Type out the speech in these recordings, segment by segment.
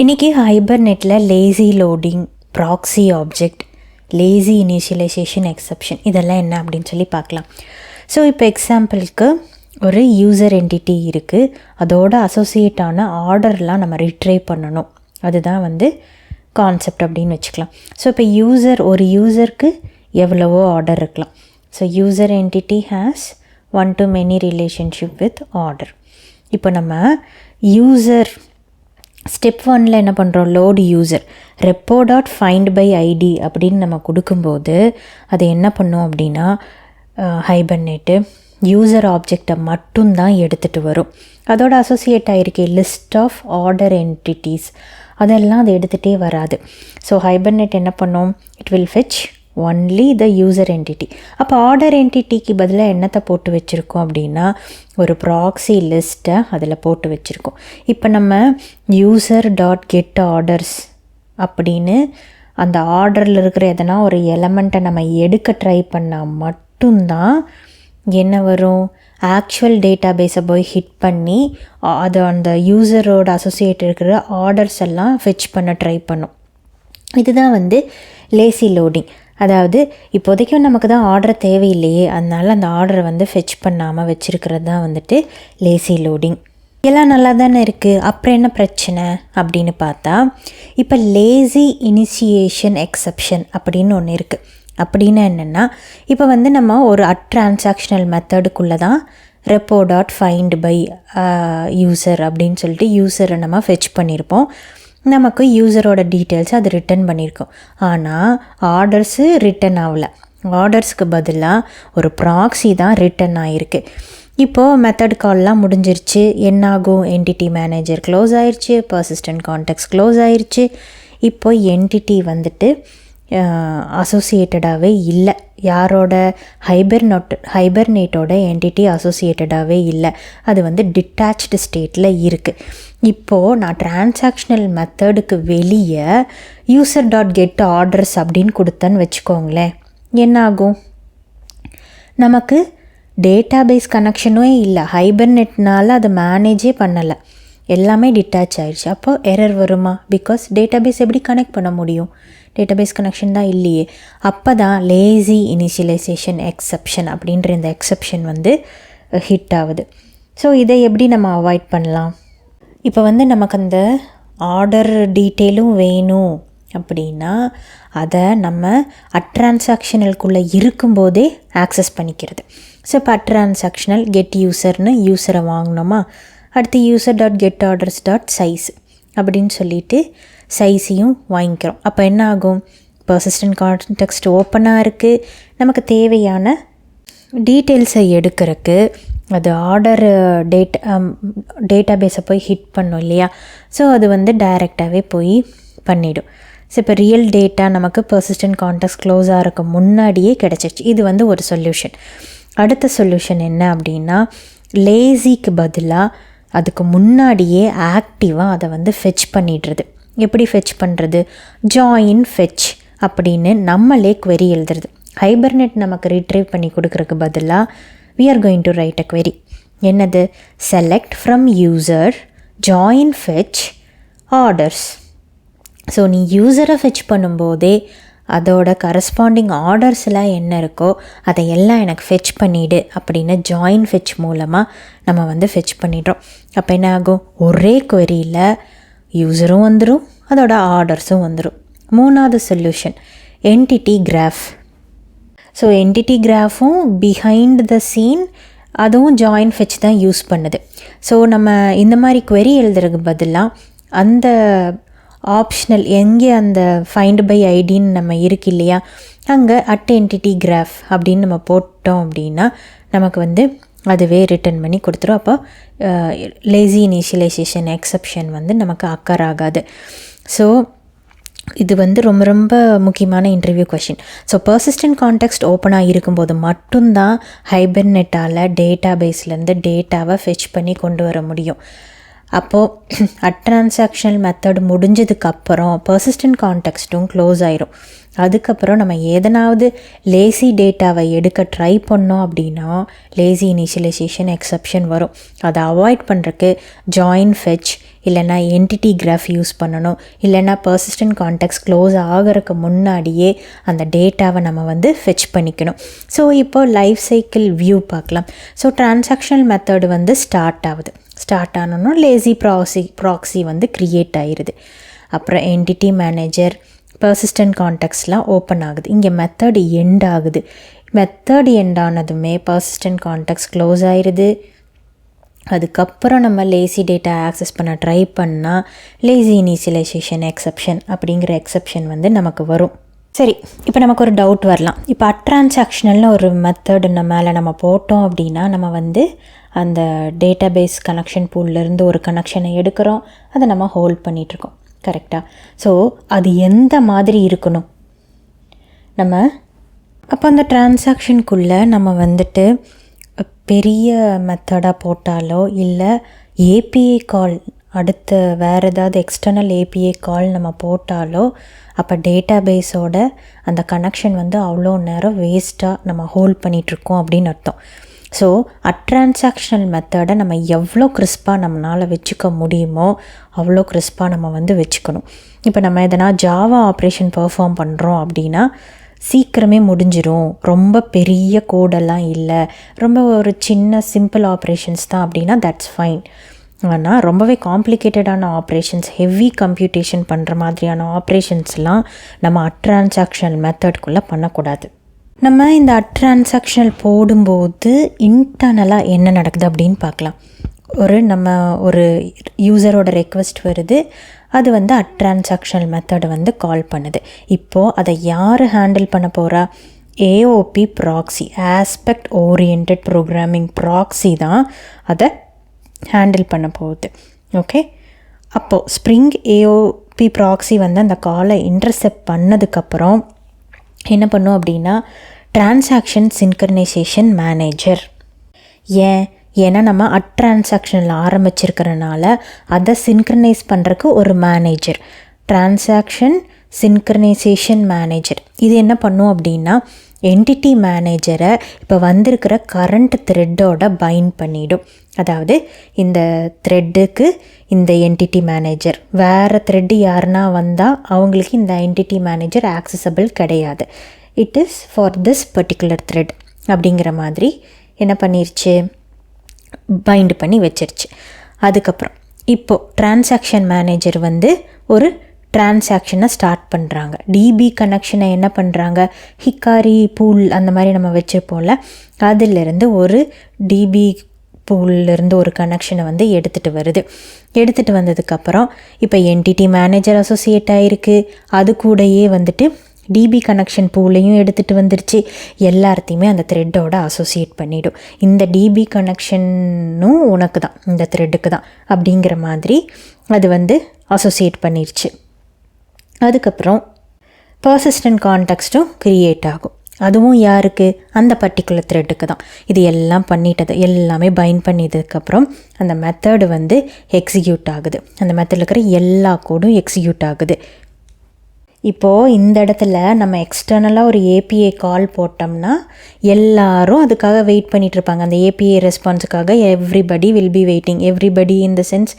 இன்றைக்கி ஹைபர்நெட்டில் lazy loading, proxy object, lazy initialization exception இதெல்லாம் என்ன அப்படின்னு சொல்லி பார்க்கலாம். ஸோ இப்போ எக்ஸாம்பிளுக்கு ஒரு யூசர் என்டிட்டி இருக்குது, அதோட அசோசியேட்டான ஆர்டர்லாம் நம்ம ரிட்ரைவ் பண்ணணும். அதுதான் கான்செப்ட் அப்படின்னு வச்சுக்கலாம். ஸோ இப்போ ஒரு யூசருக்கு எவ்வளவோ ஆர்டர் இருக்கலாம். So user entity has one to many relationship with order. இப்போ நம்ம யூசர் ஸ்டெப் 1ல் என்ன பண்ணுறோம், லோடு யூசர் repo.findById அப்படின்னு நம்ம கொடுக்கும்போது அது என்ன பண்ணும் அப்படின்னா ஹைபர்நெட்டு யூசர் ஆப்ஜெக்டை மட்டும்தான் எடுத்துகிட்டு வரும். அதோட அசோசியேட் ஆகிருக்கே லிஸ்ட் ஆஃப் ஆர்டர் என்டிட்டிஸ் அதெல்லாம் அது எடுத்துகிட்டே வராது. ஸோ ஹைபர்நெட் என்ன பண்ணும், it will fetch only the user entity. அப்போ ஆர்டர் என்டிட்டிக்கு பதிலாக என்னத்தை போட்டு வச்சுருக்கோம் அப்படின்னா ஒரு ப்ராக்ஸி லிஸ்ட்டை அதில் போட்டு வச்சுருக்கோம். இப்போ நம்ம user.getOrders அப்படின்னு அந்த ஆர்டரில் இருக்கிற எதனா ஒரு எலமெண்ட்டை நம்ம எடுக்க ட்ரை பண்ணால் மட்டும்தான் என்ன வரும், ஆக்சுவல் டேட்டா பேஸை போய் ஹிட் பண்ணி அது அந்த யூசரோட அசோசியேட் இருக்கிற ஆர்டர்ஸ் எல்லாம் ஃபெச் பண்ண ட்ரை பண்ணும். இதுதான் லேசி லோடிங். அதாவது இப்போதைக்கும் நமக்கு தான் ஆர்டர் தேவையில்லையே, அதனால் அந்த ஆர்டரை ஃபெச் பண்ணாமல் வச்சுருக்கிறது தான் லேசி லோடிங். எல்லாம் நல்லா தானே இருக்குது, அப்புறம் என்ன பிரச்சனை அப்படின்னு பார்த்தா இப்போ லேசி இனிஷியேஷன் எக்ஸப்ஷன் அப்படின்னு ஒன்று இருக்குது. அப்படின்னா என்னென்னா இப்போ நம்ம ஒரு ட்ரான்சாக்ஷனல் மெத்தடுக்குள்ளே தான் repo.findBy யூசர் அப்படின்னு சொல்லிட்டு யூசரை நம்ம ஃபெச் பண்ணியிருப்போம். நமக்கு யூசரோட டீட்டெயில்ஸ் அது ரிட்டன் பண்ணியிருக்கோம். ஆனால் ஆர்டர்ஸு ரிட்டன் ஆகலை. ஆர்டர்ஸ்க்கு பதிலாக ஒரு ப்ராக்ஸி தான் ரிட்டன் ஆகிருக்கு. இப்போது மெத்தட் கால்லாம் முடிஞ்சிருச்சு. என்னாகும், என்டிட்டி மேனேஜர் க்ளோஸ் ஆயிடுச்சு, பர்சிஸ்டன்ட் கான்டெக்ட்ஸ் க்ளோஸ் ஆயிடுச்சு. இப்போ என்டிட்டி அசோசியேட்டடாகவே இல்லை. யாரோட ஹைபர்நெட்டோட என்டிட்டி அசோசியேட்டடாகவே இல்லை. அது டிட்டாச்டு ஸ்டேட்டில் இருக்குது. இப்போது நான் டிரான்சாக்ஷனல் மெத்தடுக்கு வெளியே user.getOrders அப்படின்னு கொடுத்தேன்னு வச்சுக்கோங்களேன், என்னாகும், நமக்கு டேட்டாபேஸ் கனெக்ஷனும் இல்லை, ஹைபர்நெட்னால் அதை மேனேஜே பண்ணலை, எல்லாமே டிட்டாச் ஆயிடுச்சு. அப்போ எரர் வருமா? பிகாஸ் டேட்டாபேஸ் எப்படி கனெக்ட் பண்ண முடியும், டேட்டாபேஸ் கனெக்ஷன் தான் இல்லையே. அப்போ தான் லேசி இனிஷியலைசேஷன் எக்ஸப்ஷன் அப்படின்ற இந்த எக்ஸப்ஷன் ஹிட் ஆகுது. ஸோ இதை எப்படி நம்ம அவாய்ட் பண்ணலாம்? இப்போ நமக்கு அந்த ஆர்டர் டீட்டெயிலும் வேணும் அப்படின்னா அதை நம்ம அட்ரான்சாக்ஷனலுக்குள்ளே இருக்கும்போதே ஆக்சஸ் பண்ணிக்கிறது. ஸோ இப்போ அட்ரான்சாக்ஷனல் கெட் யூசர்னு யூசரை வாங்கினோமா, அடுத்து user.getOrders.size அப்படின்னு சொல்லிட்டு சைஸையும் வாங்கிக்கிறோம். அப்போ என்ன ஆகும், பர்சிஸ்டன்ட் கான்டெக்ஸ்ட் ஓப்பனாக இருக்குது. நமக்கு தேவையான டீட்டெயில்ஸை எடுக்கிறதுக்கு அது ஆர்டர் டேட்டாபேஸை போய் ஹிட் பண்ணோம் இல்லையா. ஸோ அது டைரெக்டாகவே போய் பண்ணிவிடும். ஸோ இப்போ ரியல் டேட்டா நமக்கு பர்சிஸ்டன்ட் கான்டெக்ஸ்ட் க்ளோஸ் ஆகிறதுக்கு முன்னாடியே கிடச்சிச்சு. இது ஒரு சொல்யூஷன். அடுத்த சொல்யூஷன் என்ன அப்படின்னா லேசிக்கு பதிலாக அதுக்கு முன்னாடியே ஆக்டிவாக அதை ஃபெச் பண்ணிடுறது. எப்படி ஃபெச் பண்ணுறது, ஜாயின் ஃபெச் அப்படின்னு நம்மளே query எழுதுறது. ஹைபர்நெட் நமக்கு ரிட்ரைவ் பண்ணி கொடுக்குறதுக்கு பதிலாக we are going to write a query. என்னது, select from user join fetch orders. So நீ யூசரை ஃபெச் பண்ணும்போதே அதோட கரஸ்பாண்டிங் ஆர்டர்ஸ்லாம் என்ன இருக்கோ அதையெல்லாம் எனக்கு ஃபெச் பண்ணிவிடு அப்படின்னு ஜாயின் ஃபெச் மூலமாக நம்ம ஃபெச் பண்ணிடுறோம். அப்போ என்ன ஆகும், ஒரே queryயில் யூசரும் வந்துடும், அதோட ஆர்டர்ஸும் வந்துடும். மூணாவது solution entity graph. So entity கிராஃபும் பிஹைண்ட் த சீன் அதுவும் ஜாயின் ஃபெச் தான் யூஸ் பண்ணுது. ஸோ நம்ம இந்த மாதிரி query எழுதுறதுக்கு பதிலாக அந்த ஆப்ஷனல் எங்கே அந்த findByIdன்னு நம்ம இருக்கு இல்லையா, அங்கே என்டிட்டி கிராஃப் அப்படின்னு நம்ம போட்டோம் அப்படின்னா நமக்கு அதுவே ரிட்டன் பண்ணி கொடுத்துரும். அப்போ லேசி இனிஷியலைசேஷன் எக்ஸப்ஷன் நமக்கு அக்கர் ஆகாது. ஸோ இது ரொம்ப ரொம்ப முக்கியமான interview question. So persistent context ஓப்பனாக இருக்கும்போது மட்டும்தான் ஹைபர்நெட்டால் டேட்டாபேஸ்லேருந்து டேட்டாவை ஃபெச் பண்ணி கொண்டு வர முடியும். அப்போது அட்ரான்சாக்ஷனல் மெத்தட் முடிஞ்சதுக்கப்புறம் பர்சிஸ்டன்ட் கான்டெக்ஸ்ட்டும் க்ளோஸ் ஆயிரும். அதுக்கப்புறம் நம்ம எதனாவது லேசி டேட்டாவை எடுக்க ட்ரை பண்ணோம் அப்படின்னா லேசி இனிஷியலைசேஷன் எக்ஸப்ஷன் வரும். அதை அவாய்ட் பண்ணுறக்கு ஜாயின் ஃபெச் இல்லைன்னா என்டிட்டி கிராஃப் யூஸ் பண்ணணும். இல்லைன்னா பர்சிஸ்டன்ட் கான்டெக்ஸ்ட் க்ளோஸ் ஆகிறதுக்கு முன்னாடியே அந்த டேட்டாவை நம்ம ஃபெச் பண்ணிக்கணும். ஸோ இப்போ லைஃப் சைக்கிள் வியூ பார்க்கலாம். ஸோ டிரான்சாக்ஷனல் மெத்தடு ஸ்டார்ட் ஆகுது. ஸ்டார்ட் ஆனோன்னா லேசி ப்ராக்ஸி க்ரியேட் ஆகிடுது. அப்புறம் என்டிட்டி மேனேஜர் பர்சிஸ்டன்ட் கான்டெக்ஸ்ட்லாம் ஓப்பன் ஆகுது. இங்கே மெத்தட் எண்ட் ஆகுது. மெத்தட் எண்ட் ஆனதுமே பர்சிஸ்டன்ட் கான்டெக்ஸ்ட் க்ளோஸ் ஆயிடுது. அதுக்கப்புறம் நம்ம லேசி டேட்டா ஆக்சஸ் பண்ண ட்ரை பண்ணால் லேசி இனிஷியலைசேஷன் எக்ஸப்ஷன் அப்படிங்கிற எக்ஸப்ஷன் நமக்கு வரும். சரி, இப்போ நமக்கு ஒரு டவுட் வரலாம். இப்போ அட்ரான்சாக்ஷனல்னு ஒரு மெத்தடு மேலே நம்ம போட்டோம் அப்படின்னா நம்ம அந்த டேட்டாபேஸ் கனெக்ஷன் பூல்லேருந்து ஒரு கனெக்ஷனை எடுக்கிறோம், அதை நம்ம ஹோல்ட் பண்ணிகிட்ருக்கோம். கரெக்டாக? ஸோ அது எந்த மாதிரி இருக்கணும் நம்ம அப்போ அந்த டிரான்சாக்ஷனுக்குள்ளே நம்ம பெரிய மெத்தடாக போட்டாலோ இல்லை ஏபிஐ கால் அடுத்த வேறு ஏதாவது எக்ஸ்டர்னல் ஏபிஐ கால் நம்ம போட்டாலோ அப்போ டேட்டாபேஸோட அந்த கனெக்ஷன் அவ்வளோ நேரம் வேஸ்ட்டாக நம்ம ஹோல்ட் பண்ணிகிட்ருக்கோம் அப்படின்னு அர்த்தம். ஸோ அட்ரான்சாக்ஷனல் மெத்தடை நம்ம எவ்வளோ கிறிஸ்பாக நம்மளால் வச்சுக்க முடியுமோ அவ்வளோ கிறிஸ்பாக நம்ம வச்சுக்கணும். இப்போ நம்ம எதனா ஜாவா ஆப்ரேஷன் பெர்ஃபார்ம் பண்ணுறோம் அப்படின்னா சீக்கிரமே முடிஞ்சிரும். ரொம்ப பெரிய கோடெல்லாம் இல்லை, ரொம்ப ஒரு சின்ன சிம்பிள் ஆப்ரேஷன்ஸ் தான் அப்படின்னா தட்ஸ் ஃபைன். ஆனால் ரொம்பவே காம்ப்ளிகேட்டடான ஆப்ரேஷன்ஸ், ஹெவி கம்ப்யூட்டேஷன் பண்ணுற மாதிரியான ஆப்ரேஷன்ஸ்லாம் நம்ம அட்ரான்சாக்ஷனல் மெத்தட்குள்ளே பண்ணக்கூடாது. நம்ம இந்த அட்ரான்சாக்ஷனல் போடும்போது இன்டர்னலாக என்ன நடக்குது அப்படின்னு பார்க்கலாம். நம்ம ஒரு யூசரோட ரெக்வெஸ்ட் வருது, அது அட்ரான்சாக்ஷனல் மெத்தடை கால் பண்ணுது. இப்போது அதை யார் ஹேண்டில் பண்ண போகிறா? AOB proxy, aspect oriented programming proxy தான் அதை ஹேண்டில் பண்ண போகுது. ஓகே, அப்போது ஸ்ப்ரிங் ஏஓபி ப்ராக்ஸி அந்த காலை இன்டர்செப்ட் பண்ணதுக்கப்புறம் என்ன பண்ணும் அப்படின்னா டிரான்சாக்ஷன் சின்க்ரனைசேஷன் மேனேஜர். ஏன்னா நம்ம அட்ரான்சாக்ஷனில் ஆரம்பிச்சிருக்கிறனால அதை சின்க்ரனைஸ் பண்ணுறக்கு ஒரு மேனேஜர், டிரான்சாக்ஷன் சின்க்ரனைசேஷன் மேனேஜர். இது என்ன பண்ணும் அப்படின்னா என்டிட்டி மேனேஜரை இப்போ வந்திருக்கிற கரண்ட் த்ரெட்டோட பைண்ட் பண்ணிடும். அதாவது இந்த த்ரெட்டுக்கு இந்த என்டிட்டி மேனேஜர், வேறு த்ரெட்டு யாருன்னா வந்தால் அவங்களுக்கு இந்த என்டிட்டி மேனேஜர் ஆக்சசபிள் கிடையாது. It is for this particular thread அப்படிங்கிற மாதிரி என்ன பண்ணிருச்சு, பைண்ட் பண்ணி வச்சிருச்சு. அதுக்கப்புறம் இப்போது டிரான்சாக்ஷன் மேனேஜர் ஒரு டிரான்சாக்ஷனை ஸ்டார்ட் பண்ணுறாங்க. டிபி கனெக்ஷனை என்ன பண்ணுறாங்க, ஹிக்காரி பூல் அந்த மாதிரி நம்ம வச்சுருப்போம்ல, அதிலிருந்து ஒரு டிபி பூல்லேருந்து ஒரு கனெக்ஷனை எடுத்துகிட்டு வருது. எடுத்துகிட்டு வந்ததுக்கப்புறம் இப்போ என்டிட்டி மேனேஜர் அசோசியேட் ஆகிருக்கு, அது கூடயே டிபி கனெக்ஷன் பூலையும் எடுத்துகிட்டு வந்துருச்சு. எல்லாத்தையுமே அந்த த்ரெட்டோட அசோசியேட் பண்ணிவிடும். இந்த டிபி கனெக்ஷனும் உனக்கு தான், இந்த த்ரெட்டுக்கு தான் அப்படிங்கிற மாதிரி அது அசோசியேட் பண்ணிருச்சு. அதுக்கப்புறம் பர்சிஸ்டன்ட் கான்டெக்ஸ்ட்டும் க்ரியேட் ஆகும். அதுவும் யாருக்கு, அந்த பர்டிகுலர் த்ரெட்டுக்கு தான். இது எல்லாம் பண்ணிட்டது, எல்லாமே பைண்ட் பண்ணியதுக்கப்புறம் அந்த மெத்தடு எக்ஸிக்யூட் ஆகுது. அந்த மெத்தடில் இருக்கிற எல்லா கோடும் எக்ஸிக்யூட் ஆகுது. இப்போது இந்த இடத்துல நம்ம எக்ஸ்டர்னலாக ஒரு ஏபிஐ கால் போட்டோம்னா எல்லாரும் அதுக்காக வெயிட் பண்ணிகிட்ருப்பாங்க. அந்த ஏபிஐ ரெஸ்பான்ஸுக்காக everybody will be waiting. Everybody in the sense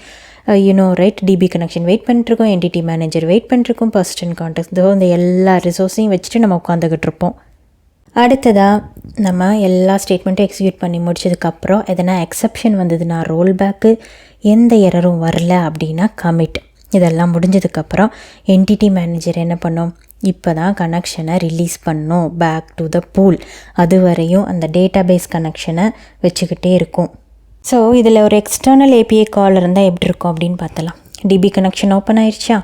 right, DB connection wait பண்ணிட்டுருக்கோம், என்டிட்டி மேனேஜர் வெயிட் பண்ணிட்டுருக்கோம், பர்சிஸ்டன்ட் கான்டெக்ஸ்ட், இந்த எல்லா ரிசோர்ஸையும் வச்சுட்டு நம்ம உட்காந்துக்கிட்டு இருப்போம். அடுத்ததாக நம்ம எல்லா ஸ்டேட்மெண்ட்டும் எக்ஸிக்யூட் பண்ணி முடிச்சதுக்கப்புறம் எதனா எக்ஸப்ஷன் வந்ததுன்னா ரோல் பேக்கு, எந்த எரரும் வரல அப்படின்னா கமிட். இதெல்லாம் முடிஞ்சதுக்கப்புறம் என்டிட்டி மேனேஜர் என்ன பண்ணும், இப்போ தான் கனெக்ஷனை ரிலீஸ் பண்ணணும் பேக் டு த பூல். அது வரையும் அந்த டேட்டாபேஸ் கனெக்ஷனை வச்சுக்கிட்டே இருக்கும். ஸோ இதில் ஒரு எக்ஸ்டர்னல் ஏபிஐ கால் இருந்தால் எப்படி இருக்கும் அப்படின்னு பார்த்தலாம். டிபி கனெக்ஷன் ஓப்பன் ஆயிடுச்சா,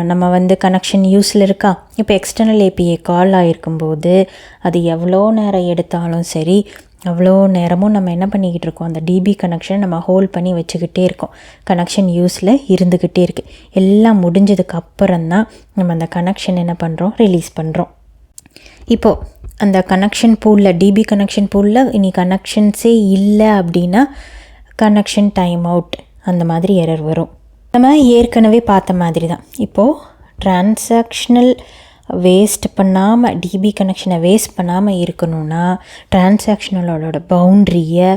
நம்ம கனெக்ஷன் யூஸில் இருக்கா. இப்போ எக்ஸ்டர்னல் ஏபிஐ கால் ஆகிருக்கும்போது அது எவ்வளோ நேரம் எடுத்தாலும் சரி, அவ்வளோ நேரமும் நம்ம என்ன பண்ணிக்கிட்டு இருக்கோம், அந்த டிபி கனெக்ஷனை நம்ம ஹோல்ட் பண்ணி வச்சுக்கிட்டே இருக்கோம். கனெக்ஷன் யூஸில் இருந்துக்கிட்டே இருக்குது. எல்லாம் முடிஞ்சதுக்கு அப்புறம்தான் நம்ம அந்த கனெக்ஷன் என்ன பண்ணுறோம், ரிலீஸ் பண்ணுறோம். இப்போது அந்த கனெக்ஷன் பூலில், டிபி கனெக்ஷன் பூலில் இனி கனெக்ஷன்ஸே இல்லை அப்படின்னா கனெக்ஷன் டைம் அவுட் அந்த மாதிரி எரர் வரும். நம்ம ஏற்கனவே பார்த்த மாதிரி தான். இப்போது டிரான்சாக்ஷனல் வேஸ்ட் பண்ணாமல், டிபி கனெக்ஷனை வேஸ்ட் பண்ணாமல் இருக்கணும்னா டிரான்சாக்ஷனலோட பவுண்ட்ரியை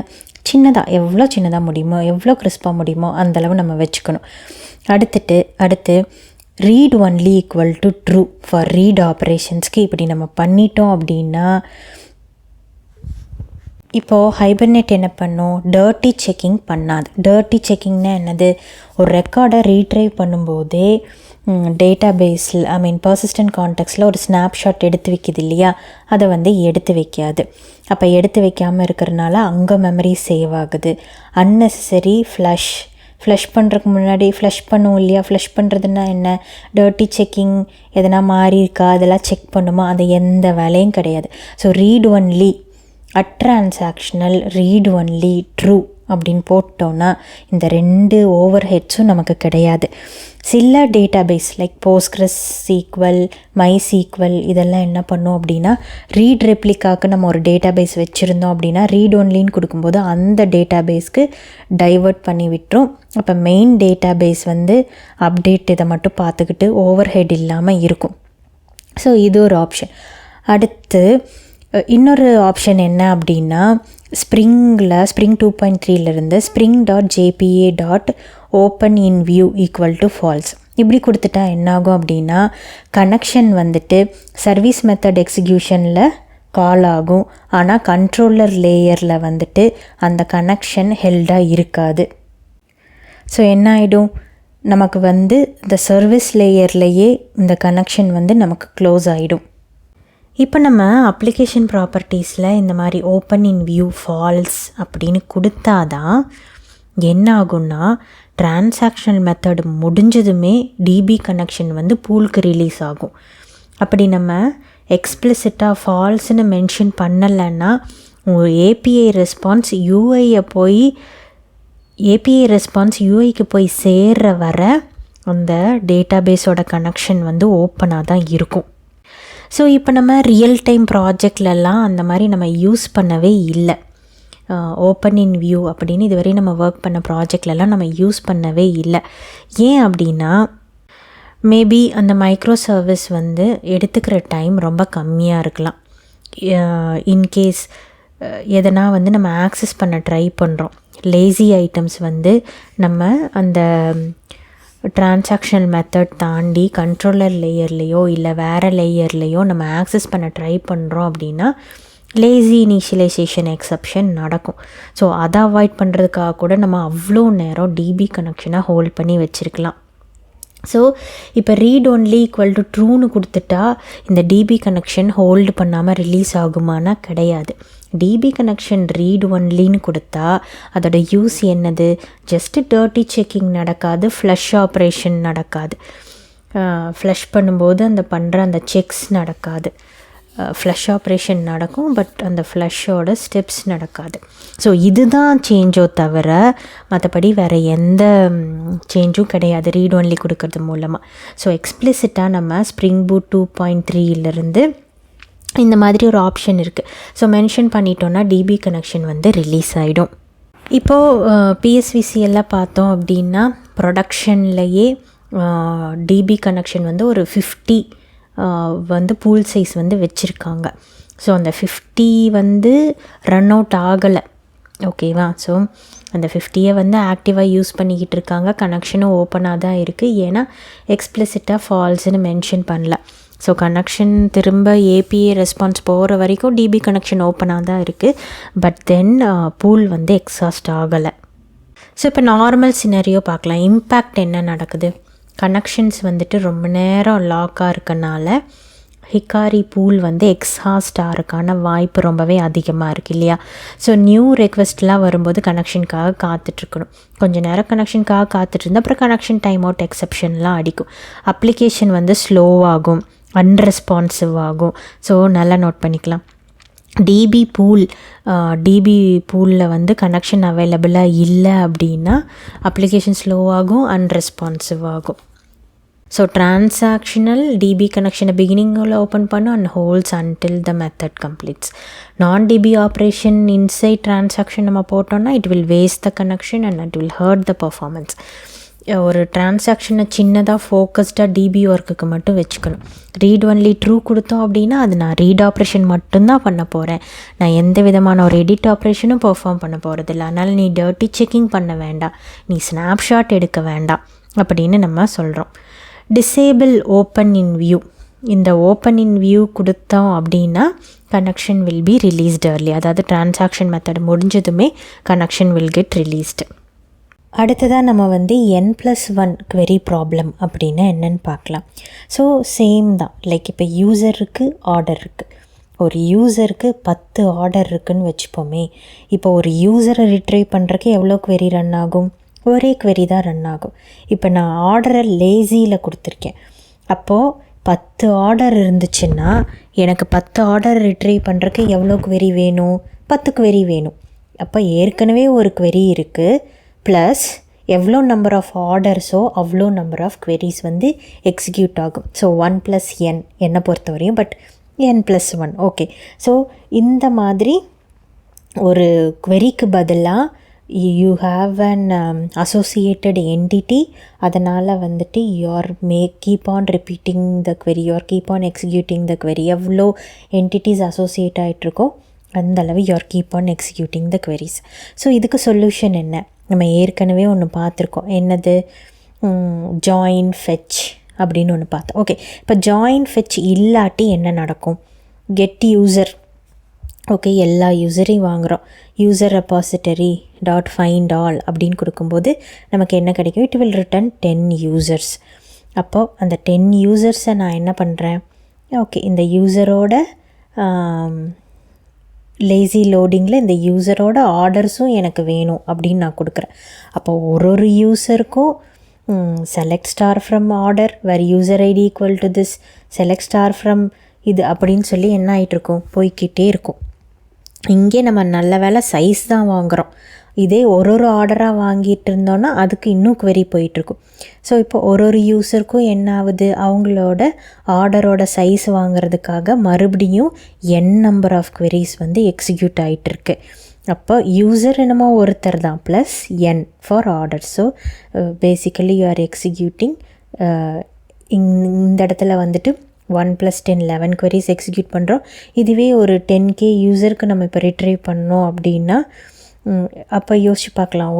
சின்னதாக, எவ்வளோ சின்னதாக முடியுமோ, எவ்வளோ கிறிஸ்பாக முடியுமோ அந்தளவு நம்ம வச்சுக்கணும். அடுத்து read only equal to true for read ஆப்ரேஷன்ஸ்க்கு இப்படி நம்ம பண்ணிட்டோம் அப்படின்னா, இப்போது ஹைபர்நெட் என்ன பண்ணும், டர்ட்டி செக்கிங் பண்ணாது. டர்ட்டி செக்கிங்னா என்னது, ஒரு ரெக்கார்டை ரீட்ரைவ் பண்ணும்போதே டேட்டாபேஸில் பர்சிஸ்டன்ட் கான்டெக்ட்ஸில் ஒரு ஸ்னாப்ஷாட் எடுத்து வைக்கிது இல்லையா, அதை எடுத்து வைக்காது. அப்போ எடுத்து வைக்காமல் இருக்கிறனால அங்கே மெமரி சேவ் ஆகுது. அன்னெசரி ஃப்ளஷ் பண்ணுறதுக்கு முன்னாடி ஃப்ளஷ் பண்ணுவோம் இல்லையா, ஃப்ளஷ் பண்ணுறதுன்னா என்ன, டர்ட்டி செக்கிங் எதனா மாறி இருக்கா அதெல்லாம் செக் பண்ணுமா, அது எந்த வேலையும் கிடையாது. So read only at transactional, read only true அப்படின்னு போட்டோன்னா இந்த 2 ஓவர் ஹெட்ஸும் நமக்கு கிடையாது. சில database like PostgreSQL, MySQL இதெல்லாம் என்ன பண்ணோம் அப்படின்னா, ரீட் ரெப்ளிகாவுக்கு நம்ம ஒரு டேட்டாபேஸ் வச்சுருந்தோம் அப்படின்னா ரீட் ஒன்லின்னு கொடுக்கும்போது அந்த டேட்டாபேஸ்க்கு டைவர்ட் பண்ணி விட்டுரும். அப்போ மெயின் டேட்டாபேஸ் அப்டேட் இதை மட்டும் பார்த்துக்கிட்டு ஓவர் ஹெட் இல்லாமல் இருக்கும். ஸோ இது ஒரு ஆப்ஷன். அடுத்து இன்னொரு ஆப்ஷன் என்ன அப்படின்னா, spring 2.3 spring.jpa.openinview equal to falls இப்படி கொடுத்துட்டா என்னாகும் அப்படின்னா, கனெக்ஷன் சர்வீஸ் மெத்தட் எக்ஸிக்யூஷனில் கால் ஆகும். ஆனால் கண்ட்ரோலர் லேயரில் அந்த கனெக்ஷன் ஹெல்டாக இருக்காது. ஸோ என்ன ஆகிடும், நமக்கு இந்த சர்வீஸ் லேயர்லேயே இந்த கனெக்ஷன் நமக்கு க்ளோஸ் ஆகிடும். இப்போ நம்ம அப்ளிகேஷன் ப்ராப்பர்ட்டிஸில் இந்த மாதிரி ஓப்பன் இன் வியூ ஃபால்ஸ் அப்படின்னு கொடுத்தாதான் என்ன ஆகும்னா, டிரான்சாக்ஷனல் மெத்தட் முடிஞ்சதுமே டிபி கனெக்ஷன் பூலுக்கு ரிலீஸ் ஆகும். அப்படி நம்ம எக்ஸ்பிளிசிட்டாக ஃபால்ஸ்ன்னு மென்ஷன் பண்ணலைன்னா ஏபிஐ ரெஸ்பான்ஸ் யூஐக்கு போய் சேர்ற வர அந்த டேட்டாபேஸோட கனெக்ஷன் ஓப்பனாக தான் இருக்கும். ஸோ இப்போ நம்ம ரியல் டைம் ப்ராஜெக்ட்லலாம் அந்த மாதிரி நம்ம யூஸ் பண்ணவே இல்லை. ஓப்பன் இன் வியூ அப்படின்னு இதுவரை நம்ம ஒர்க் பண்ண ப்ராஜெக்ட்லலாம் நம்ம யூஸ் பண்ணவே இல்லை. ஏன் அப்படின்னா, மேபி அந்த மைக்ரோ சர்வீஸ் எடுத்துக்கிற டைம் ரொம்ப கம்மியாக இருக்கலாம். இன்கேஸ் எதனா நம்ம ஆக்சஸ் பண்ண ட்ரை பண்ணுறோம், லேசி ஐட்டம்ஸ் நம்ம அந்த டிரான்சாக்ஷனல் மெத்தட் தாண்டி கண்ட்ரோலர் லேயர்லேயோ இல்லை வேறு லேயர்லேயோ நம்ம ஆக்சஸ் பண்ண ட்ரை பண்ணுறோம் அப்படின்னா லேசி இனிஷியலைசேஷன் எக்ஸப்ஷன் நடக்கும். ஸோ அதை அவாய்ட் பண்ணுறதுக்காக கூட நம்ம அவ்வளோ நேரம் டிபி கனெக்ஷனை ஹோல்ட் பண்ணி வச்சுருக்கலாம். ஸோ இப்போ ரீட் ஒன்லி ஈக்குவல் டு ட்ரூன்னு கொடுத்துட்டா இந்த டிபி கனெக்ஷன் ஹோல்டு பண்ணாமல் ரிலீஸ் ஆகுமானா கிடையாது. டிபி கனெக்ஷன் ரீட் ஒன்லின்னு கொடுத்தா அதோட யூஸ் என்னது, ஜஸ்ட்டு டர்ட்டி செக்கிங் நடக்காது, ஃப்ளஷ் ஆப்ரேஷன் நடக்காது. ஃப்ளஷ் பண்ணும்போது அந்த செக்ஸ் நடக்காது. ஃப்ளஷ் ஆப்ரேஷன் நடக்கும், பட் அந்த ஃப்ளஷோட ஸ்டெப்ஸ் நடக்காது. ஸோ இதுதான் சேஞ்சோ தவிர மற்றபடி வேறு எந்த சேஞ்சும் கிடையாது ரீட் ஒன்லி கொடுக்கறது மூலமாக. ஸோ எக்ஸ்பிளிசிட்டாக நம்ம ஸ்ப்ரிங் பூட் 2.3 இந்த மாதிரி ஒரு ஆப்ஷன் இருக்குது. ஸோ மென்ஷன் பண்ணிட்டோன்னா டிபி கனெக்ஷன் ரிலீஸ் ஆகிடும். இப்போது பிஎஸ்விசி எல்லாம் பார்த்தோம் அப்படின்னா ப்ரொடக்ஷன்லையே டிபி கனெக்ஷன் ஒரு 50 பூல் சைஸ் வச்சுருக்காங்க. ஸோ அந்த 50 ரன் அவுட் ஆகலை, ஓகேவா. ஸோ அந்த 50 ஆக்டிவாக யூஸ் பண்ணிக்கிட்டு இருக்காங்க. கனெக்ஷனும் ஓப்பனாக தான் இருக்குது, ஏன்னா எக்ஸ்பிளிசிட்டாக ஃபால்ஸ்ன்னு மென்ஷன் பண்ணல. ஸோ கனெக்ஷன் திரும்ப ஏபிஐ ரெஸ்பான்ஸ் போகிற வரைக்கும் டிபி கனெக்ஷன் ஓப்பனாக தான் இருக்குது, பட் தென் பூல் எக்ஸாஸ்ட் ஆகலை. ஸோ இப்போ நார்மல் சினரியோ பார்க்கலாம். இம்பேக்ட் என்ன நடக்குது, கனெக்ஷன்ஸ் ரொம்ப நேரம் லாக்காக இருக்கனால ஹிக்காரி பூல் எக்ஸாஸ்ட் ஆகிறதுக்கான வாய்ப்பு ரொம்பவே அதிகமாக இருக்குது இல்லையா. ஸோ நியூ ரெக்வெஸ்ட்லாம் வரும்போது கனெக்ஷனுக்காக காத்துட்ருக்கணும். கொஞ்சம் நேரம் கனெக்ஷனுக்காக காத்துட்ருந்தா அப்புறம் கனெக்ஷன் டைம் அவுட் எக்ஸப்ஷன்லாம் அடிக்கும். அப்ளிகேஷன் ஸ்லோவாகும், அன்ரெஸ்பான்சிவ் ஆகும். ஸோ நல்லா நோட் பண்ணிக்கலாம். டிபி பூலில் கனெக்ஷன் அவைலபிளாக இல்லை அப்படின்னா அப்ளிகேஷன் ஸ்லோவாகும், அன்ரெஸ்பான்சிவ் ஆகும். ஸோ டிரான்சாக்ஷனல் டிபி கனெக்ஷனை பிகினிங்கில் ஓப்பன் பண்ணும் and holes until the method completes. நான் டிபி ஆப்ரேஷன் இன்சைட் டிரான்சாக்ஷன் நம்ம போட்டோம்னா it will waste the connection and it will hurt the performance. ஒரு டிரான்சாக்ஷனை சின்னதாக ஃபோக்கஸ்டாக டிபி ஒர்க்குக்கு மட்டும் வச்சுக்கணும். ரீட் ஒன்லி ட்ரூ கொடுத்தோம் அப்படின்னா அது நான் ரீட் ஆப்ரேஷன் மட்டும்தான் பண்ண போகிறேன், நான் எந்த விதமான ஒரு எடிட் ஆப்ரேஷனும் பெர்ஃபார்ம் பண்ண போகிறதில்ல, அதனால் நீ டர்ட்டி செக்கிங் பண்ண வேண்டாம், நீ ஸ்னாப்ஷாட் எடுக்க வேண்டாம் அப்படின்னு நம்ம சொல்கிறோம். Disable open in view. இந்த ஓப்பன் இன் வியூ கொடுத்தோம் அப்படின்னா connection will be released early. அதாவது டிரான்சாக்ஷன் மெத்தட் முடிஞ்சதுமே கனெக்ஷன் வில் கெட் ரிலீஸ்டு. அடுத்ததாக நம்ம வந்து n+1 query ப்ராப்ளம் அப்படின்னா என்னென்னு பார்க்கலாம். ஸோ சேம் தான், லைக் இப்போ யூசருக்கு ஆர்டர் இருக்குது, ஒரு யூசருக்கு 10 ஆர்டர் இருக்குதுன்னு வச்சுப்போமே. இப்போ ஒரு யூசரை ரிட்ரைவ் பண்ணுறக்கு எவ்வளோ query ரன் ஆகும்? ஒரே query தான் ரன் ஆகும். இப்போ நான் ஆர்டரை லேசியில் கொடுத்துருக்கேன், அப்போது 10 ஆர்டர் இருந்துச்சுன்னா எனக்கு 10 ஆர்டர் ரிட்ரைவ் பண்ணுறக்கு எவ்வளோ query வேணும்? 10 query வேணும். அப்போ ஏற்கனவே ஒரு query இருக்குது ப்ளஸ் எவ்வளோ நம்பர் ஆஃப் ஆர்டர்ஸோ அவ்வளோ நம்பர் ஆஃப் queries வந்து எக்ஸிக்யூட் ஆகும். ஸோ 1 + n என்னை பொறுத்தவரையும், பட் n+1 ஓகே. ஸோ இந்த மாதிரி ஒரு queryக்கு பதிலாக you have an associated entity, அதனால் வந்துட்டு you're keep on repeating the query, you're keep on executing the query. எவ்வளோ என்டிட்டிஸ் அசோசியேட் ஆகிட்ருக்கோ அந்தளவு you're keep on executing the queries. So இதுக்கு சொல்யூஷன் என்ன? நம்ம ஏற்கனவே ஒன்று பார்த்துருக்கோம், என்னது? ஜாயின் ஃபெச் அப்படின்னு ஒன்று பார்த்தோம். ஓகே, இப்போ ஜாயின் ஃபெச் இல்லாட்டி என்ன நடக்கும்? Get user. ஓகே, எல்லா யூசரையும் வாங்குகிறோம், user repository dot find all அப்படின்னு கொடுக்கும்போது நமக்கு என்ன கிடைக்கும்? It will return 10 users. அப்போது அந்த 10 யூசர்ஸை நான் என்ன பண்ணுறேன்? ஓகே, இந்த யூசரோட லேசி லோடிங்கில் இந்த யூசரோட ஆர்டர்ஸும் எனக்கு வேணும் அப்படின்னு நான் கொடுக்குறேன். அப்போ ஒரு யூஸருக்கும் select star from order where user ID equal to this, select star from இது அப்படின்னு சொல்லி என்ன ஆகிட்ருக்கும்? போய்கிட்டே இருக்கும். இங்கே நம்ம நல்ல வேலை சைஸ் தான் வாங்குகிறோம், இதே ஒரு ஆர்டராக வாங்கிட்டு இருந்தோன்னா அதுக்கு இன்னும் query போயிட்டுருக்கும். ஸோ இப்போ ஒரு யூஸருக்கும் என்ன ஆகுது? அவங்களோட ஆர்டரோட சைஸ் வாங்கிறதுக்காக மறுபடியும் n நம்பர் ஆஃப் queries வந்து எக்ஸிக்யூட் ஆகிட்டுருக்கு. அப்போ யூசர் என்னமோ ஒருத்தர் தான் plus n for order. So basically you are executing, இந்த இடத்துல வந்துட்டு 1 + 10 11 queries எக்ஸிக்யூட் பண்ணுறோம். இதுவே ஒரு 10K யூசருக்கு நம்ம இப்போ ரிட்ரைவ் பண்ணோம் அப்படின்னா அப்போ யோசிச்சு பார்க்கலாம்,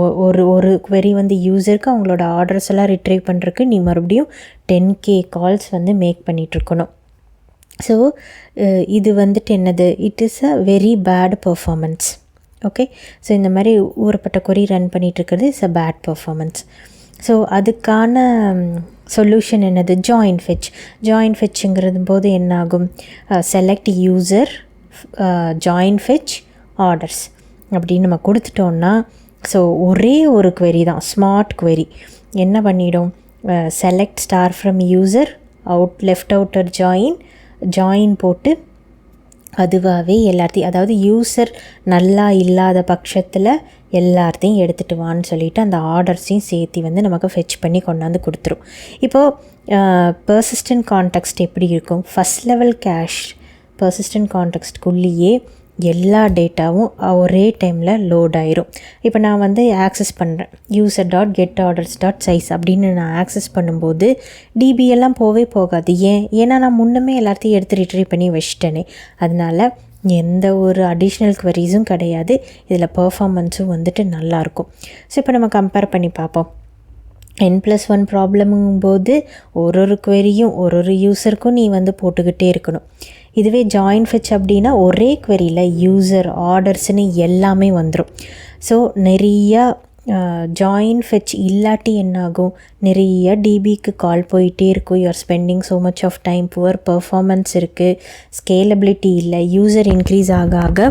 ஒரு query வந்து யூசருக்கு அவங்களோட ஆர்டர்ஸ் எல்லாம் ரிட்ரைவ் பண்ணுறதுக்கு நீ மறுபடியும் 10K கால்ஸ் வந்து மேக் பண்ணிகிட்ருக்கணும். ஸோ இது வந்துட்டு என்னது? It is a very bad performance. Okay, so இந்த மாதிரி ஊறப்பட்ட query ரன் பண்ணிகிட்ருக்கிறது is a bad performance. So அதுக்கான சொல்யூஷன் என்னது? Join fetch. ஜாயின் ஃபெச்சுங்கிறது போது என்ன ஆகும்? Select user join fetch orders அப்படின்னு நம்ம கொடுத்துட்டோன்னா, ஸோ ஒரே ஒரு query தான், ஸ்மார்ட் query. என்ன பண்ணிடும்? Select star from user left outer join போட்டு அதுவாகவே எல்லாத்தையும், அதாவது யூசர் நல்லா இல்லாத பட்சத்தில் எல்லாத்தையும் எடுத்துகிட்டு வான்னு சொல்லிவிட்டு அந்த ஆர்டர்ஸையும் சேர்த்து வந்து நமக்கு ஃபெச் பண்ணி கொண்டாந்து கொடுத்துரும். இப்போது பர்சிஸ்டன்ட் கான்டெக்ஸ்ட் எப்படி இருக்கும்? ஃபஸ்ட் லெவல் கேஷ் பர்சிஸ்டன்ட் கான்டெக்ஸ்ட்குள்ளேயே எல்லா டேட்டாவும் ஒரே டைமில் லோட் ஆயிரும். இப்போ நான் வந்து ஆக்சஸ் பண்ணுறேன், user dot get orders dot size அப்படின்னு நான் ஆக்சஸ் பண்ணும்போது டிபியெல்லாம் போகாது. ஏன்னா நான் முன்னமே எல்லாத்தையும் எடுத்து ரிட்ரீவ் பண்ணி வச்சிட்டேனே. அதனால் எந்த ஒரு அடிஷ்னல் queries கிடையாது, இதில் பர்ஃபார்மன்ஸும் வந்துட்டு நல்லாயிருக்கும். ஸோ இப்போ நம்ம கம்பேர் பண்ணி பார்ப்போம். n+1 ப்ராப்ளமுங்கும்போது ஒரு queryயும் ஒரு யூஸருக்கும் நீ வந்து போட்டுக்கிட்டே இருக்கணும். இதுவே ஜாயின் ஃபெச் அப்படின்னா ஒரே queryயில் யூசர் ஆர்டர்ஸ்னு எல்லாமே வந்துடும். ஸோ நிறையா ஜாயின் ஃபெச் இல்லாட்டி என்னாகும்? நிறைய டிபிக்கு கால் போயிட்டே இருக்கும். You're spending so much of time, poor performance இருக்குது, ஸ்கேலபிலிட்டி இல்லை. யூசர் இன்க்ரீஸ் ஆக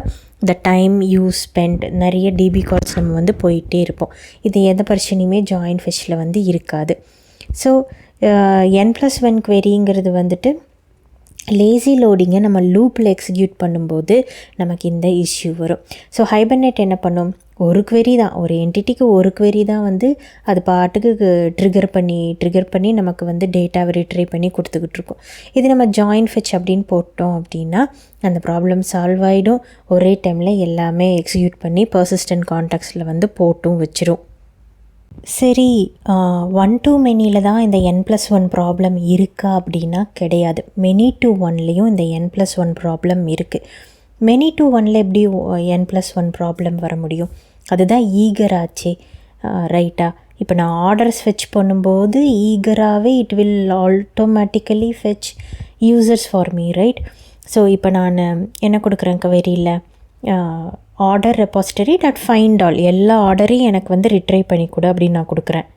த டைம் யூ ஸ்பெண்ட், நிறைய டிபி கால்ஸ் நம்ம வந்து போயிட்டே இருப்போம். இது எந்த பிரச்சனையுமே ஜாயின் ஃபெச்சில் வந்து இருக்காது. ஸோ n+1 queryங்கிறது வந்துட்டு லேசி லோடிங்கை நம்ம லூப்பில் எக்ஸிக்யூட் பண்ணும்போது நமக்கு இந்த இஷ்யூ வரும். ஸோ ஹைபர்நெட் என்ன பண்ணும்? ஒரு query தான், ஒரு என்டிட்டிக்கு ஒரு query தான் வந்து அது பாட்டுக்கு ட்ரிகர் பண்ணி நமக்கு வந்து டேட்டாவை ரிட்ரைவ் பண்ணி கொடுத்துக்கிட்டு இருக்கும். இது நம்ம ஜாயின் ஃபெச் அப்படின்னு போட்டோம் அப்படின்னா அந்த ப்ராப்ளம் சால்வ் ஆகிடும். ஒரே டைமில் எல்லாமே எக்ஸிக்யூட் பண்ணி பர்சிஸ்டன்ட் கான்டெக்ஸ்டில் வந்து போட்டும் வச்சிரும். சரி, 1 to manyயில் தான் இந்த n+1 ப்ராப்ளம் இருக்கா அப்படின்னா கிடையாது. many to 1லேயும் இந்த n+1 ப்ராப்ளம் இருக்குது. many to 1ல் எப்படி n+1 ப்ராப்ளம் வர முடியும்? அதுதான் ஈகர் ஆச்சே, ரைட்டா? இப்போ நான் ஆர்டர்ஸ் ஃபெச் பண்ணும்போது ஈகராகவே it will automatically fetch users for me, right? So இப்போ நான் என்ன கொடுக்குறேன் queryயில், order repository dot find all, எல்லா ஆர்டரையும் எனக்கு வந்து ரிட்ரைவ் பண்ணி கொடு அப்படின்னு நான் கொடுக்குறேன்.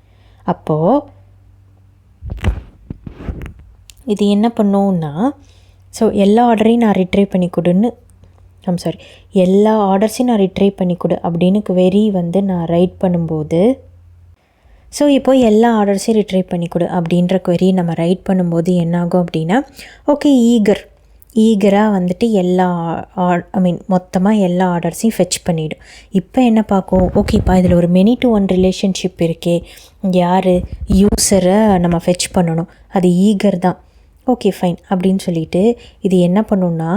அப்போது இது என்ன பண்ணுன்னா, ஸோ எல்லா ஆர்டரையும் நான் ரிட்ரைவ் பண்ணி கொடுன்னு எல்லா ஆர்டர்ஸையும் நான் ரிட்ரைவ் பண்ணி கொடு அப்படின்னு query வந்து நான் ரைட் பண்ணும்போது, ஸோ இப்போது எல்லா ஆர்டர்ஸையும் ரிட்ரைவ் பண்ணி கொடு அப்படின்ற query நம்ம ரைட் பண்ணும்போது என்னாகும் அப்படின்னா, ஓகே ஈகராக வந்துட்டு எல்லா மொத்தமாக எல்லா ஆர்டர்ஸையும் ஃபெச் பண்ணிவிடும். இப்போ என்ன பார்க்கும், ஓகேப்பா இதில் ஒரு many to 1 ரிலேஷன்ஷிப் இருக்கே, யார் யூஸரை நம்ம ஃபெச் பண்ணணும், அது ஈகர் தான். ஓகே ஃபைன் அப்படின்னு சொல்லிட்டு இது என்ன பண்ணுன்னா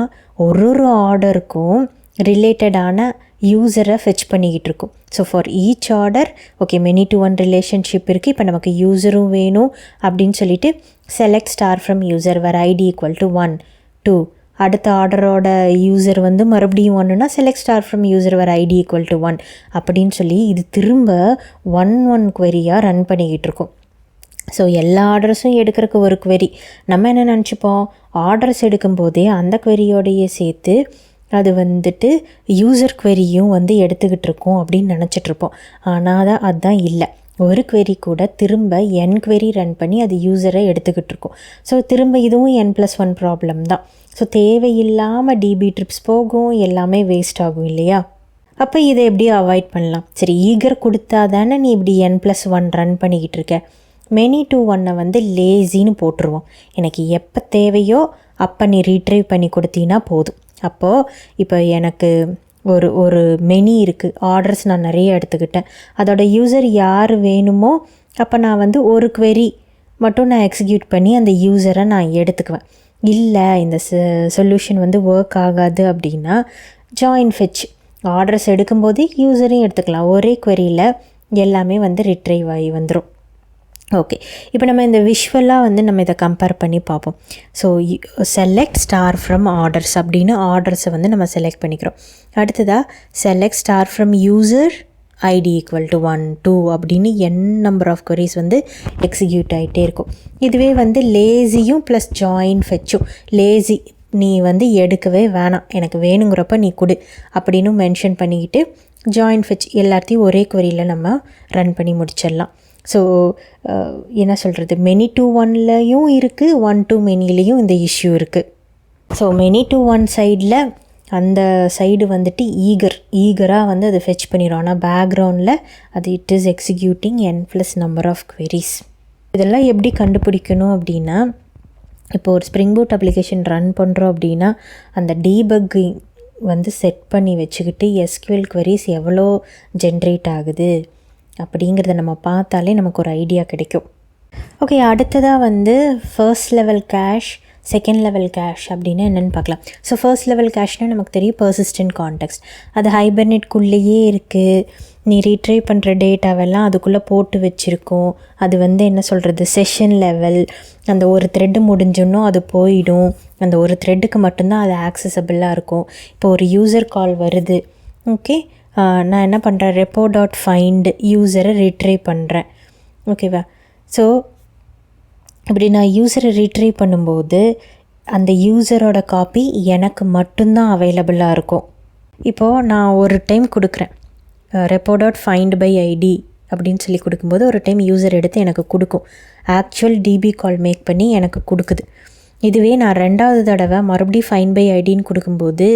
ஒரு ஆர்டருக்கும் ரிலேட்டடான யூஸரை ஃபெச் பண்ணிக்கிட்டு இருக்கும். So for each order okay many to 1 relationship இருக்குது, இப்போ நமக்கு யூஸரும் வேணும் அப்படின்னு சொல்லிட்டு select star from user where ID = 1 2, அடுத்த ஆர்டரோட யூசர் வந்து மறுபடியும் 1னா select star from user where ID = 1 அப்படின்னு சொல்லி இது திரும்ப 1 queryயாக ரன் பண்ணிக்கிட்டு இருக்கும். ஸோ எல்லா ஆர்டர்ஸும் எடுக்கிறதுக்கு ஒரு query. நம்ம என்ன நினச்சிப்போம், ஆர்டர்ஸ் எடுக்கும்போதே அந்த queryயோடையே சேர்த்து அது வந்துட்டு யூசர் queryயும் வந்து எடுத்துக்கிட்டு இருக்கோம் அப்படின்னு நினச்சிட்ருப்போம். ஆனால் அதுதான் இல்லை. ஒரு query கூட திரும்ப n query ரன் பண்ணி அது யூசரை எடுத்துக்கிட்டு இருக்கோம். ஸோ திரும்ப இதுவும் n+1 ப்ராப்ளம் தான். ஸோ தேவையில்லாமல் டிபி ட்ரிப்ஸ் போகும், எல்லாமே வேஸ்ட் ஆகும் இல்லையா? அப்போ இதை எப்படி அவாய்ட் பண்ணலாம்? சரி, ஈகர் கொடுத்தா தானே நீ இப்படி n+1 ரன் பண்ணிக்கிட்டு இருக்க. many to 1 வந்து லேசின்னு போட்டுருவோம். எனக்கு எப்போ தேவையோ அப்போ நீ ரீட்ரைவ் பண்ணி கொடுத்தீங்கன்னா போதும். அப்போது இப்போ எனக்கு ஒரு மெனி இருக்குது, ஆர்டர்ஸ் நான் நிறைய எடுத்துக்கிட்டேன், அதோட யூசர் யார் வேணுமோ அப்போ நான் வந்து ஒரு query மட்டும் நான் எக்ஸிக்யூட் பண்ணி அந்த யூசரை நான் எடுத்துக்குவேன். இல்லை இந்த சொல்யூஷன் வந்து ஒர்க் ஆகாது அப்படின்னா ஜாயின் ஃபெச், ஆர்டர்ஸ் எடுக்கும்போது யூசரையும் எடுத்துக்கலாம், ஒரே queryயில் எல்லாமே வந்து ரிட்ரைவ் ஆகி வந்துடும். ஓகே, இப்போ நம்ம இந்த விஷுவலாக வந்து நம்ம இதை கம்பேர் பண்ணி பார்ப்போம். So select star from orders அப்படின்னு ஆர்டர்ஸை வந்து நம்ம செலக்ட் பண்ணிக்கிறோம். அடுத்ததாக select star from user ID = 1 2 அப்படின்னு நம்பர் ஆஃப் queries வந்து எக்ஸிக்யூட் ஆகிட்டே இருக்கும். இதுவே வந்து லேசியும் ப்ளஸ் ஜாயின் ஃபெச்சும், லேசி நீ வந்து எடுக்கவே வேணாம், எனக்கு வேணுங்கிறப்ப நீ கொடு அப்படின்னு மென்ஷன் பண்ணிக்கிட்டு ஜாயின் ஃபெச் எல்லாத்தையும் ஒரே queryயில் நம்ம ரன் பண்ணி முடிச்சிடலாம். ஸோ என்ன சொல்கிறது, many to 1லையும் இருக்குது, 1 to manyலேயும் இந்த இஷ்யூ இருக்குது. ஸோ many to 1 சைடில் அந்த சைடு வந்துட்டு ஈகராக வந்து அதை ஃபெச் பண்ணிடும். ஆனால் பேக்ரவுண்டில் அது it is executing n+ number of queries. இதெல்லாம் எப்படி கண்டுபிடிக்கணும் அப்படின்னா, இப்போ ஒரு ஸ்ப்ரிங் பூட் அப்ளிகேஷன் ரன் பண்ணுறோம் அப்படின்னா அந்த டீபக்கிங் வந்து செட் பண்ணி வச்சுக்கிட்டு SQL queries எவ்வளோ ஜென்ரேட் ஆகுது அப்படிங்கிறத நம்ம பார்த்தாலே நமக்கு ஒரு ஐடியா கிடைக்கும். ஓகே, அடுத்ததாக வந்து first level cash, second level cash அப்படின்னு என்னென்னு பார்க்கலாம். ஸோ ஃபர்ஸ்ட் லெவல் கேஷ்னால் நமக்கு தெரியும் பர்சிஸ்டன்ட் கான்டெக்ஸ்ட், அது ஹைபர்நெட்குள்ளேயே இருக்குது. நீ ரீட்ரைவ் பண்ணுற டேட்டாவெல்லாம் அதுக்குள்ளே போட்டு வச்சுருக்கோம். அது வந்து என்ன சொல்கிறது, செஷன் லெவல், அந்த ஒரு த்ரெட்டு முடிஞ்சோன்னோ அது போயிடும், அந்த ஒரு த்ரெட்டுக்கு மட்டும்தான் அது ஆக்சசபிளாக இருக்கும். இப்போ ஒரு யூசர் கால் வருது, ஓகே, நான் என்ன பண்ணுறேன், repo.find யூசரை ரீட்ரைவ் பண்ணுறேன், ஓகேவா? ஸோ இப்படி நான் யூசரை ரீட்ரைவ் பண்ணும்போது அந்த யூசரோட காப்பி எனக்கு மட்டும்தான் அவைலபிளாக இருக்கும். இப்போது நான் ஒரு டைம் கொடுக்குறேன் repo.find by ID அப்படின்னு சொல்லி கொடுக்கும்போது ஒரு டைம் யூசர் எடுத்து எனக்கு கொடுக்கும், ஆக்சுவல் டிபி கால் மேக் பண்ணி எனக்கு கொடுக்குது. இதுவே நான் ரெண்டாவது தடவை மறுபடியும் ஃபைண்ட் பை ஐடின்னு கொடுக்கும்போது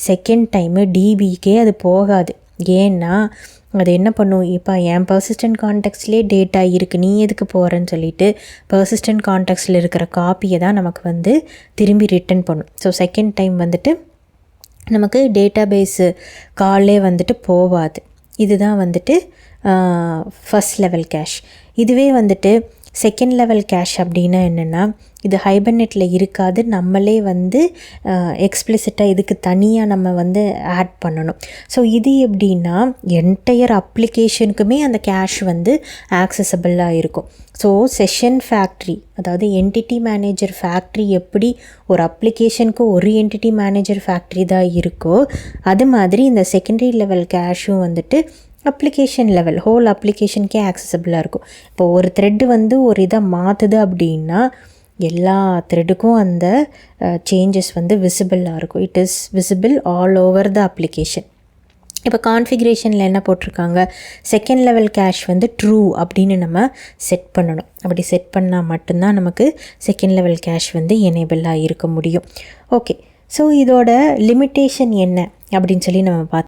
செகண்ட் டைமு டிபிக்கே அது போகாது. ஏன்னா அது என்ன பண்ணும், இப்போ என் பர்சிஸ்டன்ட் கான்டெக்ட்ஸ்லேயே டேட்டா இருக்குது, நீ எதுக்கு போகிறேன்னு சொல்லிட்டு பர்சிஸ்டன்ட் கான்டெக்ட்ஸில் இருக்கிற காப்பியை தான் நமக்கு வந்து திரும்பி ரிட்டன் பண்ணும். ஸோ செகண்ட் டைம் வந்துட்டு நமக்கு டேட்டா பேஸு காலே வந்துட்டு போகாது. இதுதான் வந்துட்டு ஃபர்ஸ்ட் லெவல் கேஷ். இதுவே வந்துட்டு செகண்ட் லெவல் கேஷ் அப்படின்னா என்னென்னா, இது ஹைபர்நெட்டில் இருக்காது, நம்மளே வந்து எக்ஸ்பிளிசிட்டாக இதுக்கு தனியாக நம்ம வந்து ஆட் பண்ணணும். ஸோ இது எப்படின்னா என்டையர் அப்ளிகேஷனுக்குமே அந்த கேஷ் வந்து ஆக்சசபிளாக இருக்கும். ஸோ செஷன் ஃபேக்ட்ரி, அதாவது என்டிட்டி மேனேஜர் ஃபேக்ட்ரி எப்படி ஒரு அப்ளிகேஷனுக்கு ஒரு என்டிட்டி மேனேஜர் ஃபேக்ட்ரி தான் இருக்கோ, அது மாதிரி இந்த செகண்டரி லெவல் கேஷும் வந்துட்டு அப்ளிகேஷன் லெவல் ஹோல் அப்ளிகேஷனுக்கே ஆக்சசபிளாக இருக்கும். இப்போ ஒரு த்ரெட்டு வந்து ஒரு இதை மாற்றுது அப்படின்னா எல்லா த்ரெட்டுக்கும் அந்த சேஞ்சஸ் வந்து விசிபிளாக இருக்கும். It is visible all over the application. இப்போ கான்ஃபிகரேஷனில் என்ன போட்டிருக்காங்க, செகண்ட் லெவல் கேஷ் வந்து ட்ரூ அப்படின்னு நம்ம செட் பண்ணணும். அப்படி செட் பண்ணால் மட்டும்தான் நமக்கு செகண்ட் லெவல் கேஷ் வந்து எனேபிளாக இருக்க முடியும். ஓகே, ஸோ இதோட லிமிட்டேஷன் என்ன அப்படின்னு சொல்லி நம்ம பார்த்தோம்.